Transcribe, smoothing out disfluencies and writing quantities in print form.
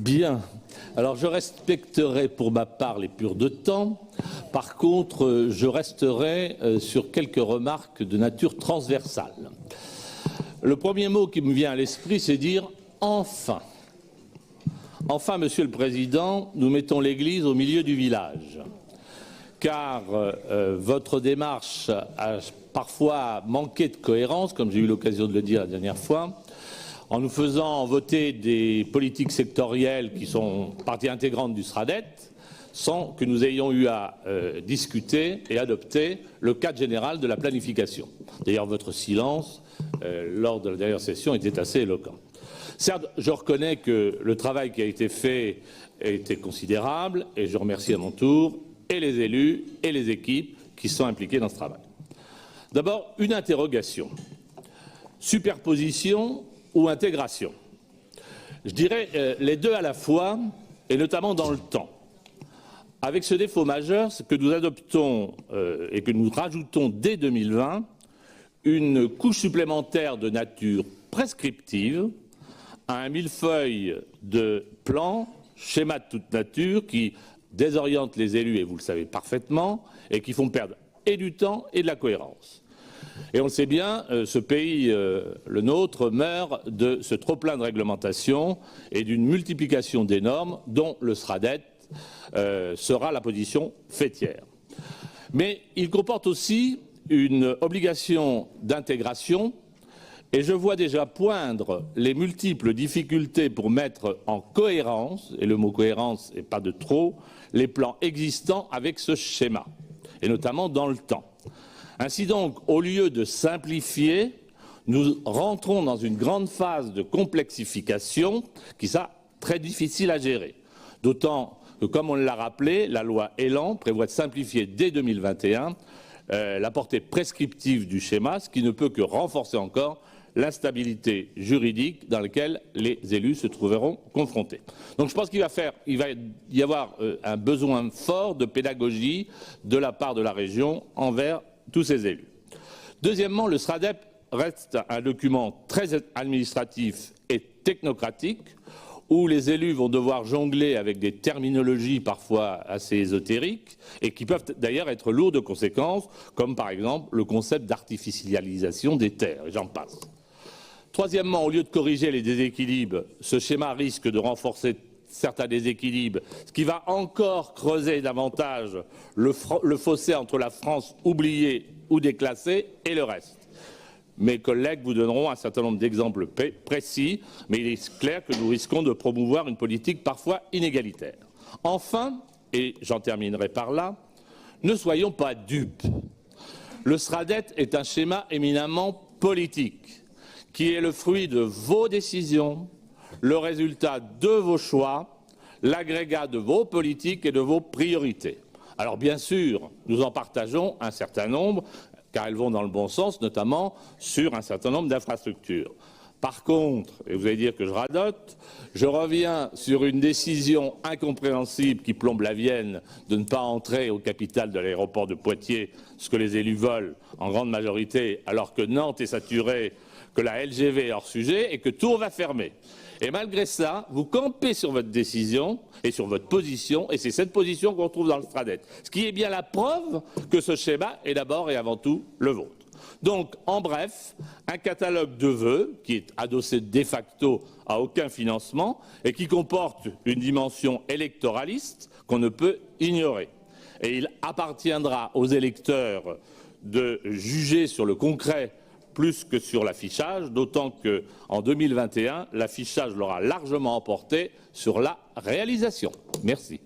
Bien. Alors je respecterai pour ma part les purs de temps. Par contre, je resterai sur quelques remarques de nature transversale. Le premier mot qui me vient à l'esprit, c'est dire « enfin ». Enfin, Monsieur le Président, nous mettons l'église au milieu du village. Car votre démarche a parfois manqué de cohérence, comme j'ai eu l'occasion de le dire la dernière fois, en nous faisant voter des politiques sectorielles qui sont partie intégrante du SRADET, sans que nous ayons eu à discuter et adopter le cadre général de la planification. D'ailleurs, votre silence, lors de la dernière session, était assez éloquent. Certes, je reconnais que le travail qui a été fait était considérable, et je remercie à mon tour et les élus et les équipes qui sont impliqués dans ce travail. D'abord, une interrogation. Superposition ou intégration? Je dirais les deux à la fois, et notamment dans le temps. Avec ce défaut majeur, c'est que nous adoptons et que nous rajoutons dès 2020 une couche supplémentaire de nature prescriptive à un millefeuille de plans, schémas de toute nature qui désorientent les élus, et vous le savez parfaitement, et qui font perdre et du temps et de la cohérence. Et on le sait bien, ce pays, le nôtre, meurt de ce trop-plein de réglementation et d'une multiplication des normes dont le SRADET sera la position fêtière. Mais il comporte aussi une obligation d'intégration, et je vois déjà poindre les multiples difficultés pour mettre en cohérence, et le mot cohérence n'est pas de trop, les plans existants avec ce schéma, et notamment dans le temps. Ainsi donc, au lieu de simplifier, nous rentrons dans une grande phase de complexification qui sera très difficile à gérer. D'autant que, comme on l'a rappelé, la loi Elan prévoit de simplifier dès 2021 la portée prescriptive du schéma, ce qui ne peut que renforcer encore l'instabilité juridique dans laquelle les élus se trouveront confrontés. Donc je pense qu'il va y avoir un besoin fort de pédagogie de la part de la région envers tous ces élus. Deuxièmement, le SRADET reste un document très administratif et technocratique où les élus vont devoir jongler avec des terminologies parfois assez ésotériques et qui peuvent d'ailleurs être lourdes de conséquences, comme par exemple le concept d'artificialisation des terres, et j'en passe. Troisièmement, au lieu de corriger les déséquilibres, ce schéma risque de renforcer certains déséquilibres, ce qui va encore creuser davantage le fossé entre la France oubliée ou déclassée et le reste. Mes collègues vous donneront un certain nombre d'exemples précis, mais il est clair que nous risquons de promouvoir une politique parfois inégalitaire. Enfin, et j'en terminerai par là, ne soyons pas dupes. Le SRADET est un schéma éminemment politique, qui est le fruit de vos décisions, le résultat de vos choix, l'agrégat de vos politiques et de vos priorités. Alors bien sûr, nous en partageons un certain nombre, car elles vont dans le bon sens, notamment sur un certain nombre d'infrastructures. Par contre, et vous allez dire que je radote, je reviens sur une décision incompréhensible qui plombe la Vienne de ne pas entrer au capital de l'aéroport de Poitiers, ce que les élus veulent en grande majorité, alors que Nantes est saturée, que la LGV est hors sujet et que Tours va fermer. Et malgré ça, vous campez sur votre décision et sur votre position, et c'est cette position qu'on retrouve dans le SRADET. Ce qui est bien la preuve que ce schéma est d'abord et avant tout le vôtre. Donc, en bref, un catalogue de vœux qui est adossé de facto à aucun financement et qui comporte une dimension électoraliste qu'on ne peut ignorer. Et il appartiendra aux électeurs de juger sur le concret plus que sur l'affichage, d'autant qu'en 2021, l'affichage l'aura largement emporté sur la réalisation. Merci.